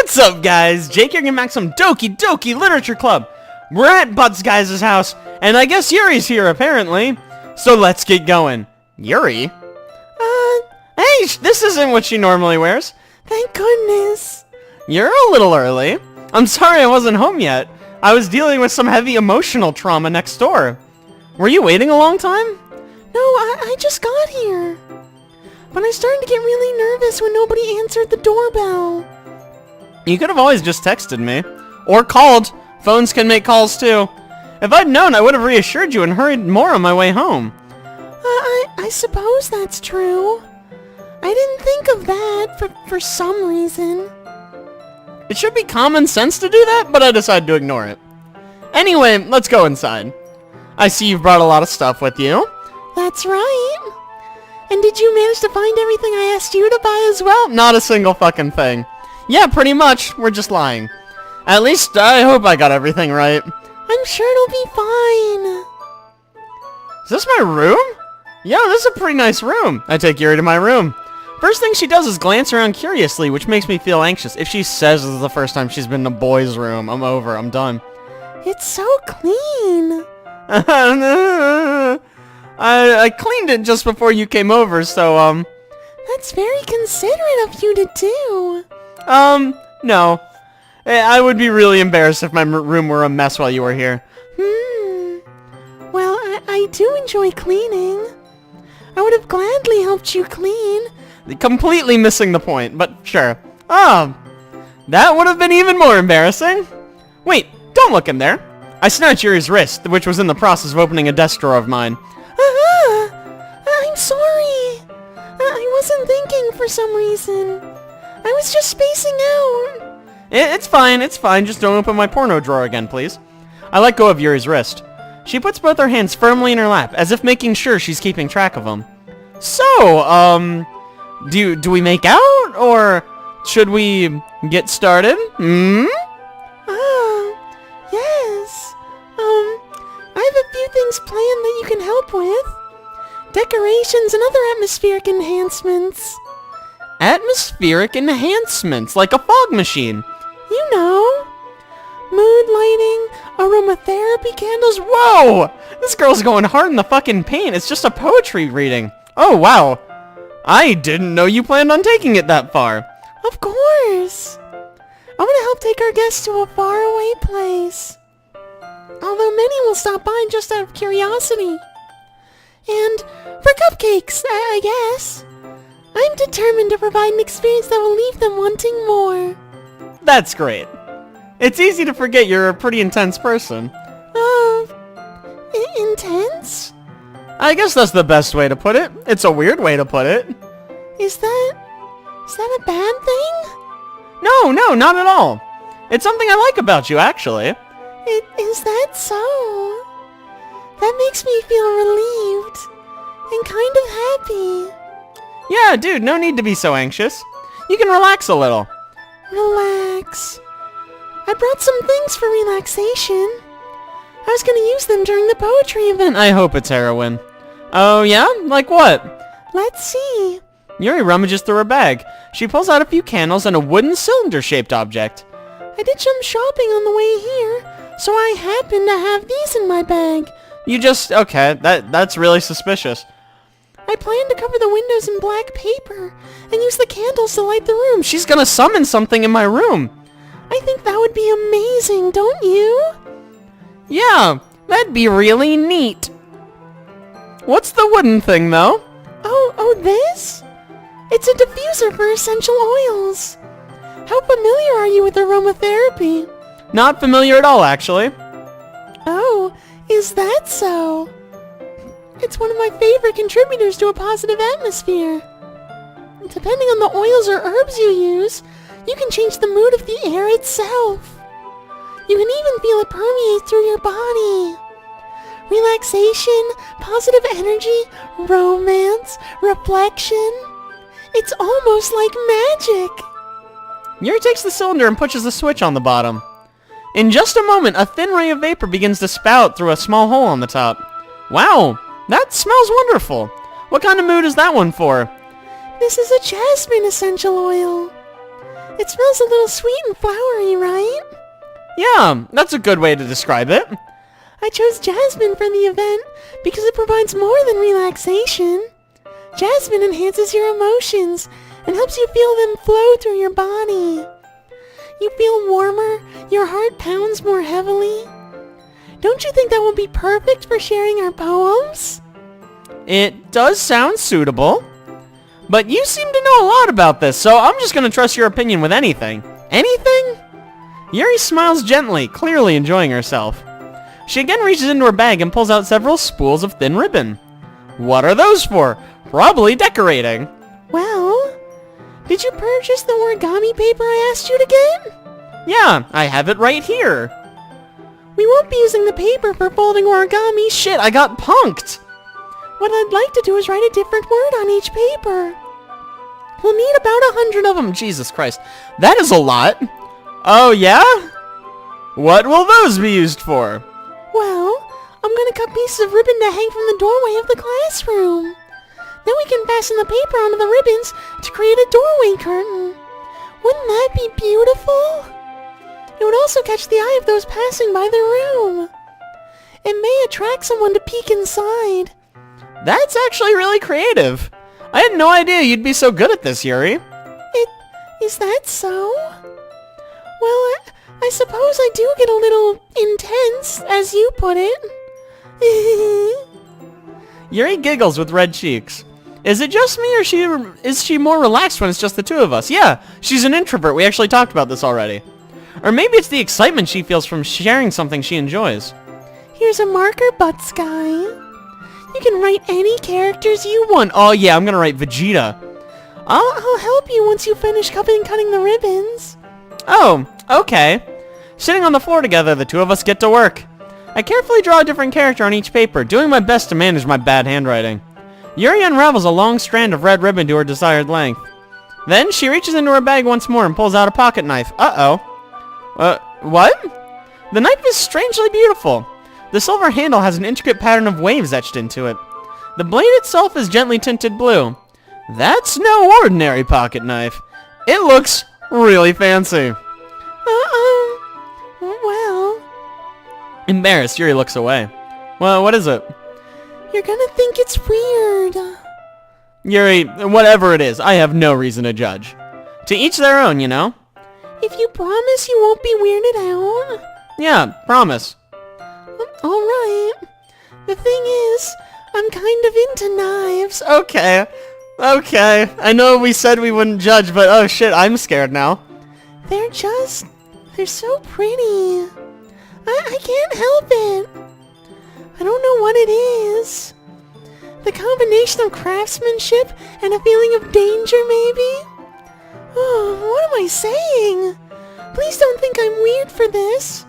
What's up, guys? Jake here, getting back some Doki Doki Literature Club. We're at Butts Guys' house, and I guess Yuri's here, apparently. So let's get going. Yuri? Hey, this isn't what she normally wears. Thank goodness. You're a little early. I'm sorry I wasn't home yet. I was dealing with some heavy emotional trauma next door. Were you waiting a long time? No, I just got here. But I started to get really nervous when nobody answered the doorbell. You could have always just texted me. Or called. Phones can make calls too. If I'd known, I would have reassured you and hurried more on my way home. I suppose that's true. I didn't think of that for some reason. It should be common sense to do that, but I decided to ignore it. Anyway, let's go inside. I see you've brought a lot of stuff with you. That's right. And did you manage to find everything I asked you to buy as well? Not a single fucking thing. Yeah, pretty much. We're just lying. At least I hope I got everything right. I'm sure it'll be fine. Is this my room? Yeah, this is a pretty nice room. I take Yuri to my room. First thing she does is glance around curiously, which makes me feel anxious. If she says this is the first time she's been in a boy's room, I'm over. I'm done. It's so clean. I cleaned it just before you came over, so, That's very considerate of you to do. No. I would be really embarrassed if my room were a mess while you were here. Well, I do enjoy cleaning. I would have gladly helped you clean. Completely missing the point, but sure. That would have been even more embarrassing. Wait, don't look in there. I snatched Yuri's wrist, which was in the process of opening a desk drawer of mine. I'm sorry. I wasn't thinking for some reason. I was just spacing out. It's fine. Just don't open my porno drawer again, please. I let go of Yuri's wrist. She puts both her hands firmly in her lap, as if making sure she's keeping track of them. So, do we make out, or should we get started? Yes. I have a few things planned that you can help with. Decorations and other atmospheric enhancements. Atmospheric enhancements, like a fog machine. You know. Mood lighting, aromatherapy candles. Whoa! This girl's going hard in the fucking paint. It's just a poetry reading. Oh, wow. I didn't know you planned on taking it that far. Of course. I want to help take our guests to a faraway place. Although many will stop by just out of curiosity. And for cupcakes, I guess. I'm determined to provide an experience that will leave them wanting more. That's great. It's easy to forget you're a pretty intense person. Intense? I guess that's the best way to put it. It's a weird way to put it. Is that a bad thing? No, not at all. It's something I like about you, actually. Is that so? That makes me feel relieved and kind of happy. Yeah, dude, no need to be so anxious. You can relax a little. Relax. I brought some things for relaxation. I was gonna use them during the poetry event. I hope it's heroin. Oh, yeah? Like what? Let's see. Yuri rummages through her bag. She pulls out a few candles and a wooden cylinder-shaped object. I did some shopping on the way here, so I happen to have these in my bag. You just... okay, that's really suspicious. I plan to cover the windows in black paper and use the candles to light the room. She's gonna summon something in my room. I think that would be amazing, don't you? Yeah, that'd be really neat. What's the wooden thing, though? Oh, this? It's a diffuser for essential oils. How familiar are you with aromatherapy? Not familiar at all, actually. Oh, is that so? It's one of my favorite contributors to a positive atmosphere. Depending on the oils or herbs you use, you can change the mood of the air itself. You can even feel it permeate through your body. Relaxation, positive energy, romance, reflection. It's almost like magic. Yuri takes the cylinder and pushes the switch on the bottom. In just a moment, a thin ray of vapor begins to spout through a small hole on the top. Wow, that smells wonderful. What kind of mood is that one for? This is a jasmine essential oil. It smells a little sweet and flowery, right? Yeah, that's a good way to describe it. I chose jasmine for the event because it provides more than relaxation. Jasmine enhances your emotions and helps you feel them flow through your body. You feel warmer, your heart pounds more heavily. Don't you think that will be perfect for sharing our poems? It does sound suitable. But you seem to know a lot about this, so I'm just gonna trust your opinion with anything. Anything? Yuri smiles gently, clearly enjoying herself. She again reaches into her bag and pulls out several spools of thin ribbon. What are those for? Probably decorating. Well, did you purchase the origami paper I asked you to get? Yeah, I have it right here. We won't be using the paper for folding origami. Shit, I got punked. What I'd like to do is write a different word on each paper. We'll need about 100 of them. Jesus Christ. That is a lot. Oh, yeah? What will those be used for? Well, I'm gonna cut pieces of ribbon to hang from the doorway of the classroom. Then we can fasten the paper onto the ribbons to create a doorway curtain. Wouldn't that be beautiful? It would also catch the eye of those passing by the room. It may attract someone to peek inside. That's actually really creative. I had no idea you'd be so good at this, Yuri. Is that so? Well, I suppose I do get a little intense, as you put it. Yuri giggles with red cheeks. Is it just me, or is she more relaxed when it's just the two of us? Yeah, she's an introvert. We actually talked about this already. Or maybe it's the excitement she feels from sharing something she enjoys. Here's a marker, Butts Guy. You can write any characters you want. Oh yeah, I'm gonna write Vegeta. I'll help you once you finish cutting the ribbons. Oh, okay. Sitting on the floor together, the two of us get to work. I carefully draw a different character on each paper, doing my best to manage my bad handwriting. Yuri unravels a long strand of red ribbon to her desired length. Then she reaches into her bag once more and pulls out a pocket knife. What? The knife is strangely beautiful. The silver handle has an intricate pattern of waves etched into it. The blade itself is gently tinted blue. That's no ordinary pocket knife. It looks really fancy. Well... Embarrassed, Yuri looks away. Well, what is it? You're gonna think it's weird. Yuri, whatever it is, I have no reason to judge. To each their own, you know? If you promise you won't be weirded out. Yeah, promise. Alright. The thing is, I'm kind of into knives. Okay. I know we said we wouldn't judge, but oh shit, I'm scared now. They're so pretty. I can't help it. I don't know what it is. The combination of craftsmanship and a feeling of danger, maybe? Oh, what am I saying? Please don't think I'm weird for this.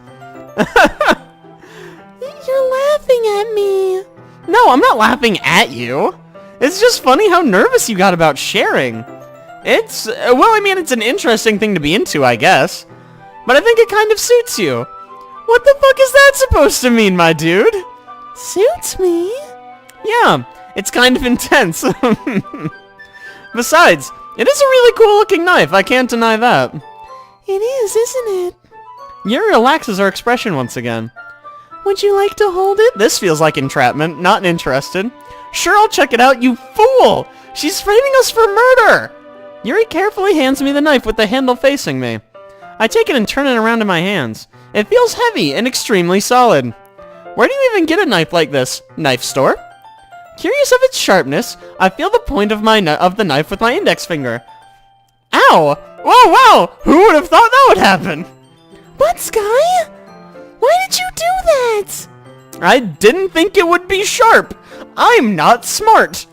You're laughing at me. No, I'm not laughing at you. It's just funny how nervous you got about sharing. It's an interesting thing to be into, I guess. But I think it kind of suits you. What the fuck is that supposed to mean, my dude? Suits me? Yeah, it's kind of intense. Besides, it is a really cool looking knife, I can't deny that. It is, isn't it? Yuri relaxes her expression once again. Would you like to hold it? This feels like entrapment, not interested. Sure, I'll check it out, you fool! She's framing us for murder! Yuri carefully hands me the knife with the handle facing me. I take it and turn it around in my hands. It feels heavy and extremely solid. Where do you even get a knife like this? Knife store? Curious of its sharpness, I feel the point of the knife with my index finger. Ow! Whoa, wow! Who would have thought that would happen? But Sky? Why did you do that? I didn't think it would be sharp. I'm not smart.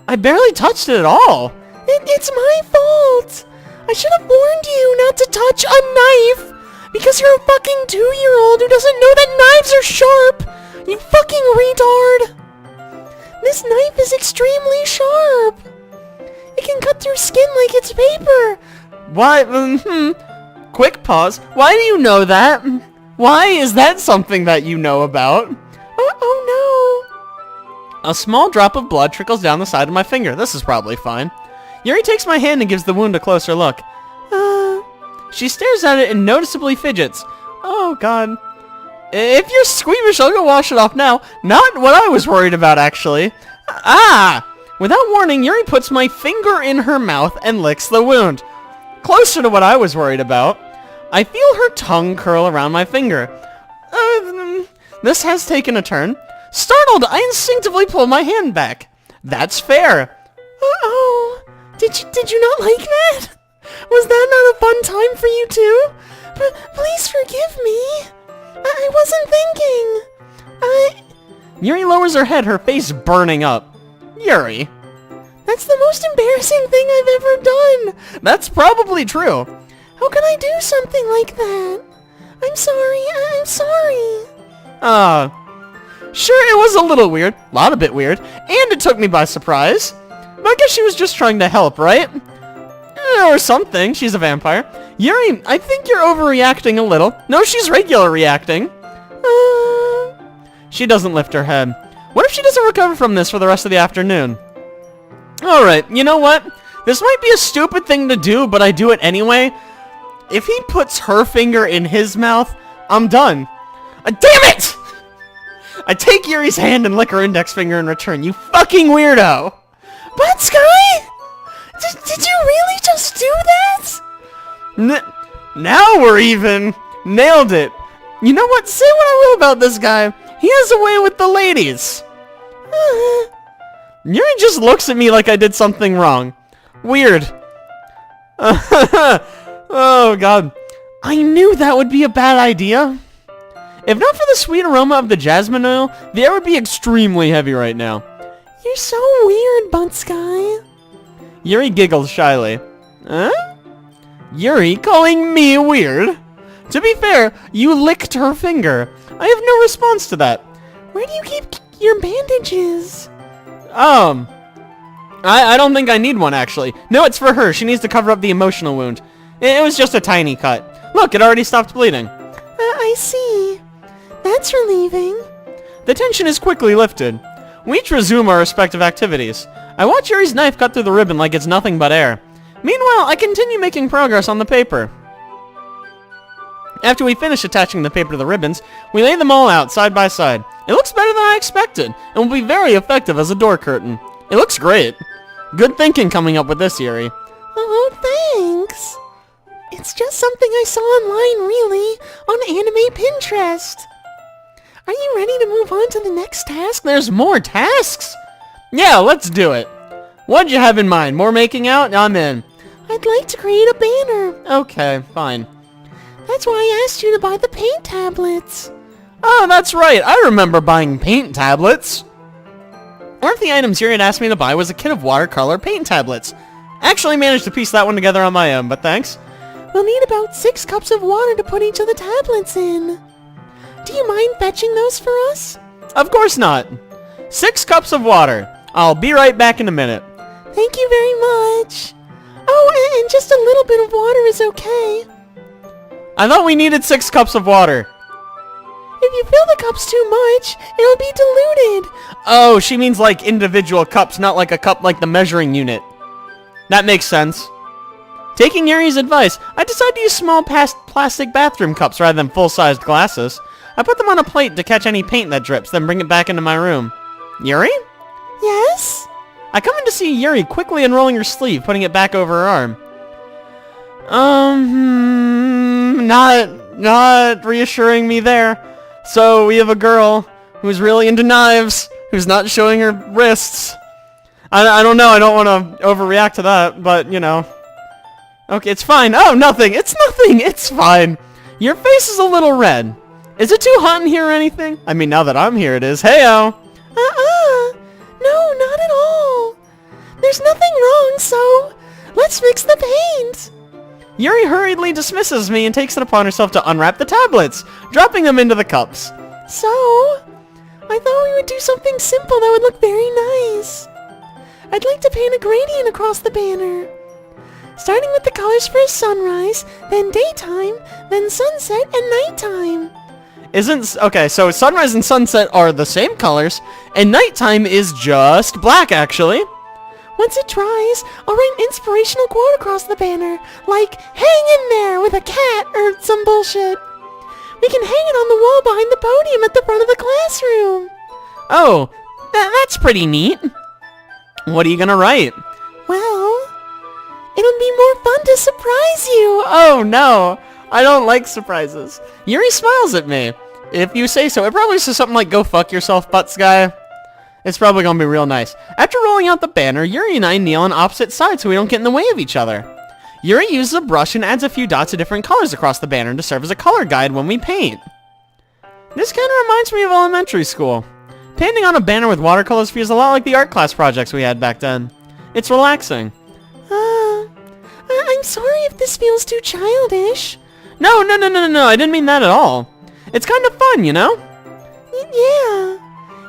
I barely touched it at all. It's my fault. I should have warned you not to touch a knife. Because you're a fucking 2-year-old who doesn't know that knives are sharp. You fucking retard. This knife is extremely sharp. It can cut through skin like it's paper. Why? Quick pause. Why do you know that? Why is that something that you know about? Oh no. A small drop of blood trickles down the side of my finger. This is probably fine. Yuri takes my hand and gives the wound a closer look. She stares at it and noticeably fidgets. Oh, God. If you're squeamish, I'll go wash it off now. Not what I was worried about, actually. Ah! Without warning, Yuri puts my finger in her mouth and licks the wound. Closer to what I was worried about. I feel her tongue curl around my finger. This has taken a turn. Startled, I instinctively pull my hand back. That's fair. Uh-oh. Did you not like that? Was that not a fun time for you too? Please forgive me. I wasn't thinking. Yuri lowers her head, her face burning up. Yuri. That's the most embarrassing thing I've ever done. That's probably true. How can I do something like that? I'm sorry. I'm sorry. Sure, it was a little weird. A lot of bit weird. And it took me by surprise. But I guess she was just trying to help, right? Or something. She's a vampire. Yuri, I think you're overreacting a little. No, she's regular reacting. She doesn't lift her head. What if she doesn't recover from this for the rest of the afternoon? Alright, you know what? This might be a stupid thing to do, but I do it anyway. If he puts her finger in his mouth, I'm done. Damn it! I take Yuri's hand and lick her index finger in return, you fucking weirdo! But Sky? Did you really just do that? Now we're even. Nailed it. You know what? Say what I will about this guy. He has a way with the ladies. Yuri just looks at me like I did something wrong. Weird. Oh, God. I knew that would be a bad idea. If not for the sweet aroma of the jasmine oil, the air would be extremely heavy right now. You're so weird, Bunt Sky. Yuri giggles shyly. Huh? Yuri calling me weird? To be fair, you licked her finger. I have no response to that. Where do you keep your bandages? I don't think I need one, actually. No, it's for her. She needs to cover up the emotional wound. It was just a tiny cut. Look, it already stopped bleeding. I see. That's relieving. The tension is quickly lifted. We each resume our respective activities. I watch Yuri's knife cut through the ribbon like it's nothing but air. Meanwhile, I continue making progress on the paper. After we finish attaching the paper to the ribbons, we lay them all out side by side. It looks better than I expected, and will be very effective as a door curtain. It looks great. Good thinking coming up with this, Yuri. Oh, thanks. It's just something I saw online, really, on Anime Pinterest. Are you ready to move on to the next task? There's more tasks? Yeah, let's do it. What'd you have in mind? More making out? I'm in. I'd like to create a banner. Okay, fine. That's why I asked you to buy the paint tablets. Oh, that's right. I remember buying paint tablets. One of the items Yuri had asked me to buy was a kit of watercolor paint tablets. Actually managed to piece that one together on my own, but thanks. We'll need about 6 cups of water to put each of the tablets in. Do you mind fetching those for us? Of course not. 6 cups of water. I'll be right back in a minute. Thank you very much. Oh, and just a little bit of water is okay. I thought we needed 6 cups of water. If you fill the cups too much, it'll be diluted. Oh, she means like individual cups, not like a cup like the measuring unit. That makes sense. Taking Yuri's advice, I decided to use small plastic bathroom cups rather than full-sized glasses. I put them on a plate to catch any paint that drips, then bring it back into my room. Yuri? Yes? I come in to see Yuri quickly unrolling her sleeve, putting it back over her arm. Not reassuring me there. So we have a girl who's really into knives, who's not showing her wrists. I don't know, I don't want to overreact to that, but, you know. Okay, it's fine. Oh, nothing. It's nothing. It's fine. Your face is a little red. Is it too hot in here or anything? I mean, now that I'm here, it is. Hey-o. No, not at all. There's nothing wrong, so let's fix the paint. Yuri hurriedly dismisses me and takes it upon herself to unwrap the tablets, dropping them into the cups. So, I thought we would do something simple that would look very nice. I'd like to paint a gradient across the banner. Starting with the colors for sunrise, then daytime, then sunset, and nighttime. Okay, so sunrise and sunset are the same colors, and nighttime is just black, actually. Once it dries, I'll write an inspirational quote across the banner, like, "Hang in there," with a cat, or some bullshit. We can hang it on the wall behind the podium at the front of the classroom. Oh, that's pretty neat. What are you gonna write? Well, it'll be more fun to surprise you. Oh no, I don't like surprises. Yuri smiles at me. If you say so. It probably says something like, "Go fuck yourself, butts guy." It's probably gonna be real nice. After rolling out the banner, Yuri and I kneel on opposite sides so we don't get in the way of each other. Yuri uses a brush and adds a few dots of different colors across the banner to serve as a color guide when we paint. This kind of reminds me of elementary school. Painting on a banner with watercolors feels a lot like the art class projects we had back then. It's relaxing. I'm sorry if this feels too childish. No, I didn't mean that at all. It's kind of fun, you know? Yeah,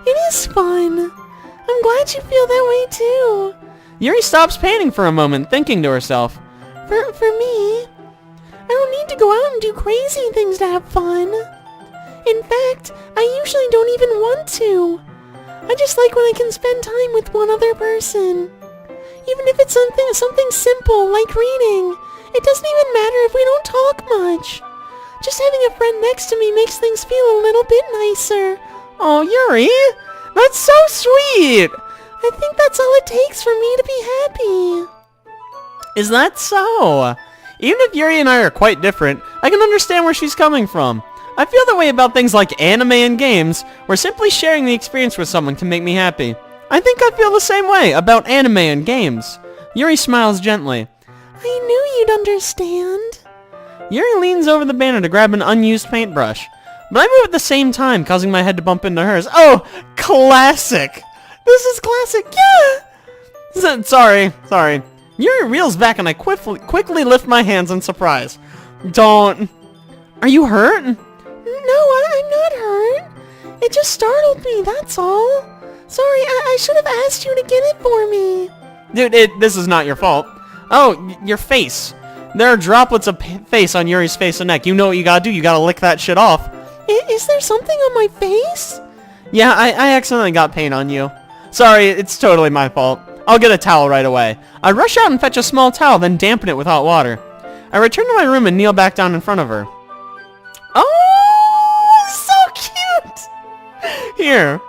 it is fun. I'm glad you feel that way too. Yuri stops painting for a moment, thinking to herself. For me, I don't need to go out and do crazy things to have fun. In fact, I usually don't even want to. I just like when I can spend time with one other person. Even if it's something simple, like reading. It doesn't even matter if we don't talk much. Just having a friend next to me makes things feel a little bit nicer. Oh, Yuri, that's so sweet. I think that's all it takes for me to be happy. Is that so? Even if Yuri and I are quite different, I can understand where she's coming from. I feel that way about things like anime and games, where simply sharing the experience with someone can make me happy. I think I feel the same way about anime and games. Yuri smiles gently. I knew you'd understand. Yuri leans over the banner to grab an unused paintbrush, but I move at the same time, causing my head to bump into hers. Oh, classic! This is classic, yeah! Sorry. Yuri reels back and I quickly lift my hands in surprise. Don't... Are you hurt? No, I'm not hurt. It just startled me, that's all. Sorry, I should have asked you to get it for me. Dude, this is not your fault. Oh, your face. There are droplets of face on Yuri's face and neck. You know what you gotta do. You gotta lick that shit off. Is there something on my face? Yeah, I accidentally got paint on you. Sorry, it's totally my fault. I'll get a towel right away. I rush out and fetch a small towel, then dampen it with hot water. I return to my room and kneel back down in front of her. Oh, so cute! Here,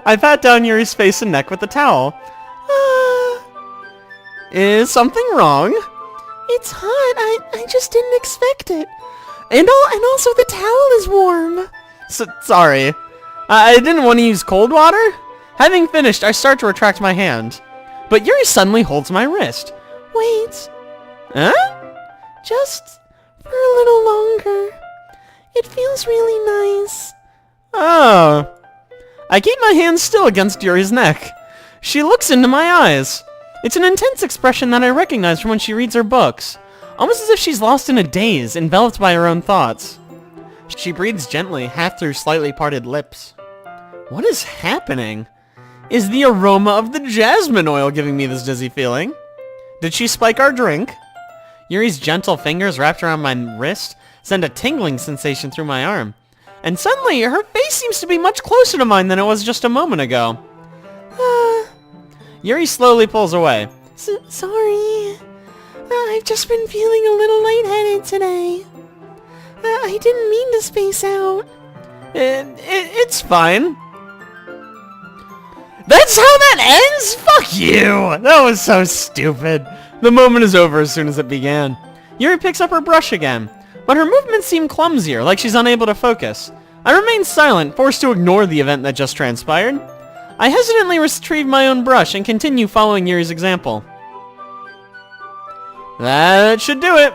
I pat down Yuri's face and neck with the towel. Is something wrong? It's hot. I just didn't expect it. And also the towel is warm. Sorry. I didn't want to use cold water. Having finished, I start to retract my hand. But Yuri suddenly holds my wrist. Wait. Huh? Just for a little longer. It feels really nice. Oh. I keep my hand still against Yuri's neck. She looks into my eyes. It's an intense expression that I recognize from when she reads her books. Almost as if she's lost in a daze, enveloped by her own thoughts. She breathes gently, half through slightly parted lips. What is happening? Is the aroma of the jasmine oil giving me this dizzy feeling? Did she spike our drink? Yuri's gentle fingers wrapped around my wrist send a tingling sensation through my arm. And suddenly, her face seems to be much closer to mine than it was just a moment ago. Yuri slowly pulls away. Sorry. I've just been feeling a little lightheaded today. I didn't mean to space out. It's fine. That's how that ends? Fuck you! That was so stupid. The moment is over as soon as it began. Yuri picks up her brush again, but her movements seem clumsier, like she's unable to focus. I remain silent, forced to ignore the event that just transpired. I hesitantly retrieve my own brush and continue following Yuri's example. That should do it.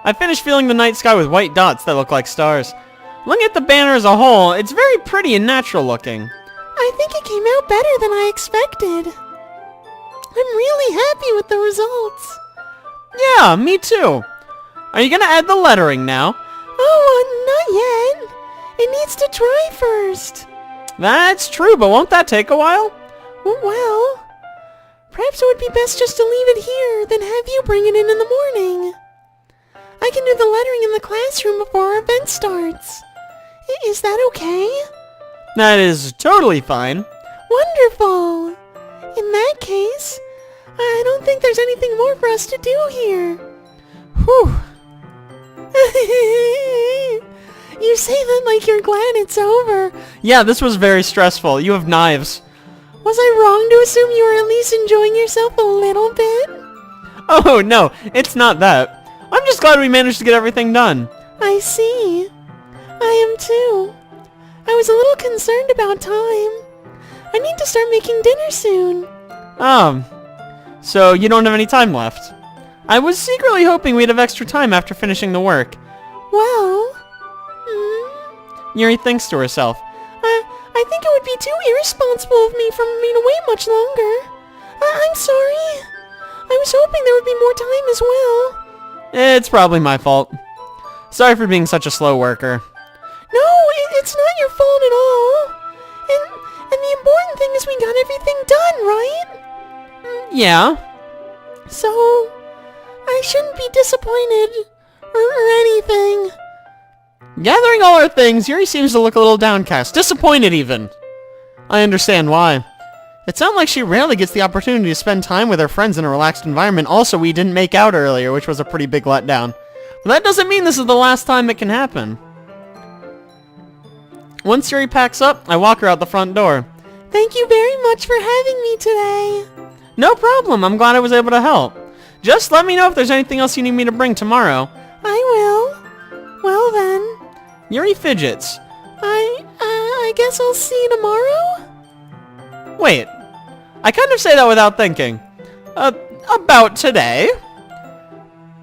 I finish filling the night sky with white dots that look like stars. Looking at the banner as a whole, it's very pretty and natural looking. I think it came out better than I expected. I'm really happy with the results. Yeah, me too. Are you gonna add the lettering now? Oh, not yet. It needs to dry first. That's true, but won't that take a while? Well, perhaps it would be best just to leave it here, then have you bring it in the morning. I can do the lettering in the classroom before our event starts. Is that okay? That is totally fine. Wonderful. In that case, I don't think there's anything more for us to do here. Whew. You say that like you're glad it's over. Yeah, this was very stressful. You have knives. Was I wrong to assume you were at least enjoying yourself a little bit? Oh, no, it's not that. I'm just glad we managed to get everything done. I see. I am too. I was a little concerned about time. I need to start making dinner soon. So you don't have any time left. I was secretly hoping we'd have extra time after finishing the work. Well... Yuri thinks to herself. I think it would be too irresponsible of me from being away much longer. I'm sorry. I was hoping there would be more time as well. It's probably my fault. Sorry for being such a slow worker. No, it's not your fault at all. And the important thing is we got everything done, right? Yeah. So, I shouldn't be disappointed or anything. Gathering all our things, Yuri seems to look a little downcast, disappointed even. I understand why. It sounds like she rarely gets the opportunity to spend time with her friends in a relaxed environment. Also, we didn't make out earlier, which was a pretty big letdown. But that doesn't mean this is the last time it can happen. Once Yuri packs up, I walk her out the front door. Thank you very much for having me today. No problem, I'm glad I was able to help. Just let me know if there's anything else you need me to bring tomorrow. I will. Well then. Yuri fidgets. I guess I'll see you tomorrow? Wait, I kind of say that without thinking. About today?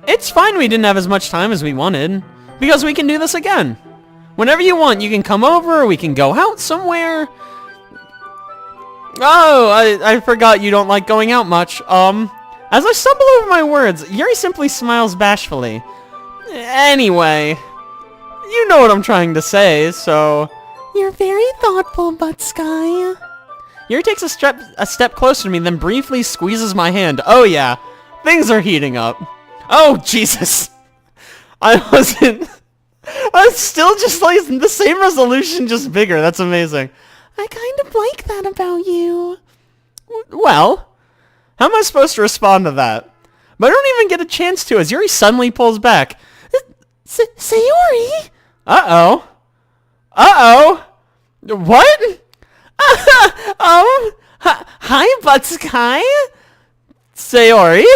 It's fine we didn't have as much time as we wanted, because we can do this again. Whenever you want, you can come over, or we can go out somewhere. Oh, I forgot you don't like going out much. As I stumble over my words, Yuri simply smiles bashfully. Anyway, you know what I'm trying to say, so... You're very thoughtful, Butt Sky. Yuri takes a step closer to me, then briefly squeezes my hand. Oh yeah, things are heating up. Oh, Jesus. I was still just like the same resolution, just bigger. That's amazing. I kind of like that about you. Well, how am I supposed to respond to that? But I don't even get a chance to as Yuri suddenly pulls back. Sayori? Uh-oh. Uh-oh. What? Hi, Butt Sky. Sayori?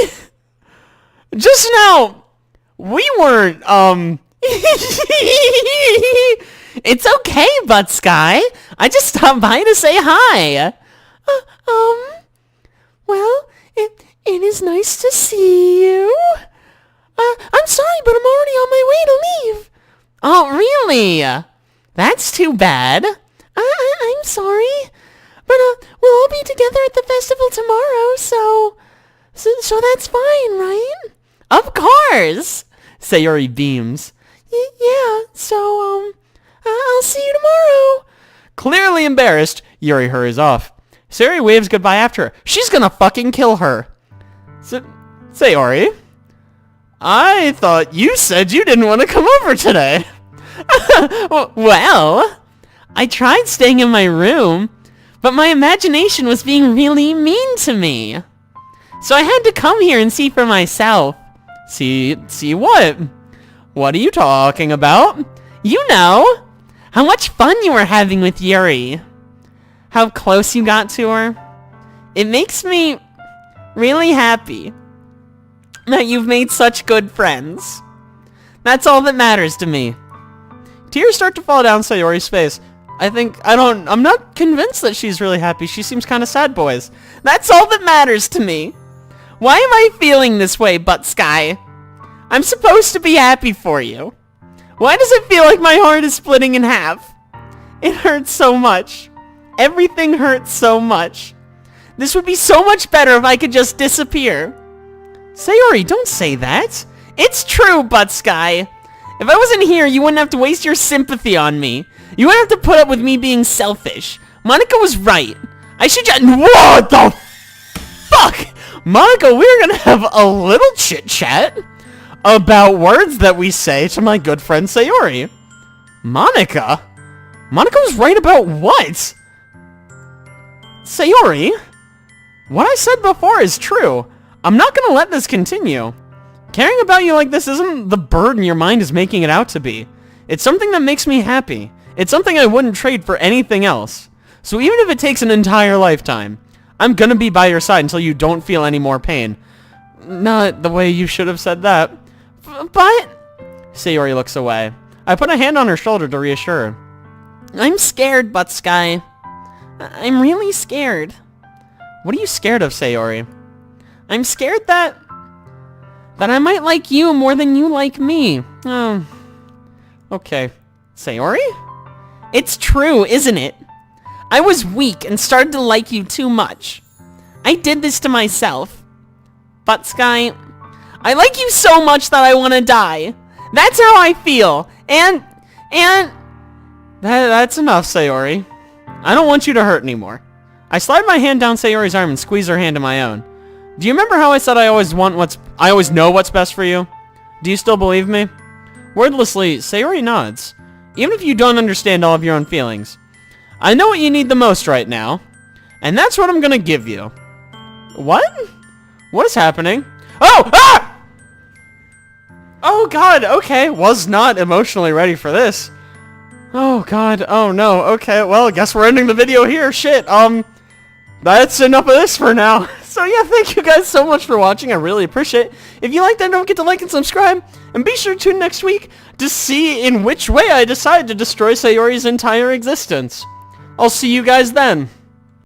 Just now, we weren't, It's okay, Butt Sky. I just stopped by to say hi. Well, it is nice to see you. I'm sorry, but I'm already on my way to leave. Oh, really? That's too bad. I'm sorry, but we'll all be together at the festival tomorrow, so that's fine, right? Of course. Sayori beams. Yeah, so I'll see you tomorrow. Clearly embarrassed, Yuri hurries off. Sayori waves goodbye after her. She's gonna fucking kill her. Sayori? I thought you said you didn't want to come over today. Well, I tried staying in my room, but my imagination was being really mean to me. So I had to come here and see for myself. See what? What are you talking about? You know, how much fun you were having with Yuri. How close you got to her. It makes me really happy that you've made such good friends. That's all that matters to me. Tears start to fall down Sayori's face. I'm not convinced that she's really happy. She seems kind of sad, boys. That's all that matters to me. Why am I feeling this way, Butt Sky? I'm supposed to be happy for you. Why does it feel like my heart is splitting in half? It hurts so much. Everything hurts so much. This would be so much better if I could just disappear. Sayori, don't say that. It's true, Butt Sky. If I wasn't here, you wouldn't have to waste your sympathy on me. You wouldn't have to put up with me being selfish. Monica was right. I should just... What the fuck? Monica, we're gonna have a little chit-chat about words that we say to my good friend Sayori. Monica? Monica was right about what? Sayori? What I said before is true. I'm not gonna let this continue. Caring about you like this isn't the burden your mind is making it out to be. It's something that makes me happy. It's something I wouldn't trade for anything else. So even if it takes an entire lifetime, I'm gonna be by your side until you don't feel any more pain. Not the way you should have said that. But... Sayori looks away. I put a hand on her shoulder to reassure her. I'm scared, Butt Sky. I'm really scared. What are you scared of, Sayori? I'm scared that I might like you more than you like me. Oh. Okay. Sayori? It's true, isn't it? I was weak and started to like you too much. I did this to myself. But Sky, I like you so much that I want to die. That's how I feel. And... That's enough, Sayori. I don't want you to hurt anymore. I slide my hand down Sayori's arm and squeeze her hand in my own. Do you remember how I said I always know what's best for you? Do you still believe me? Wordlessly, Sayori nods. Even if you don't understand all of your own feelings. I know what you need the most right now. And that's what I'm gonna give you. What? What is happening? Oh! Ah! Oh god, okay. Was not emotionally ready for this. Oh god, oh no, okay, well, I guess we're ending the video here. Shit, that's enough of this for now. So yeah, thank you guys so much for watching. I really appreciate it. If you liked it, don't forget to like and subscribe. And be sure to tune next week to see in which way I decide to destroy Sayori's entire existence. I'll see you guys then.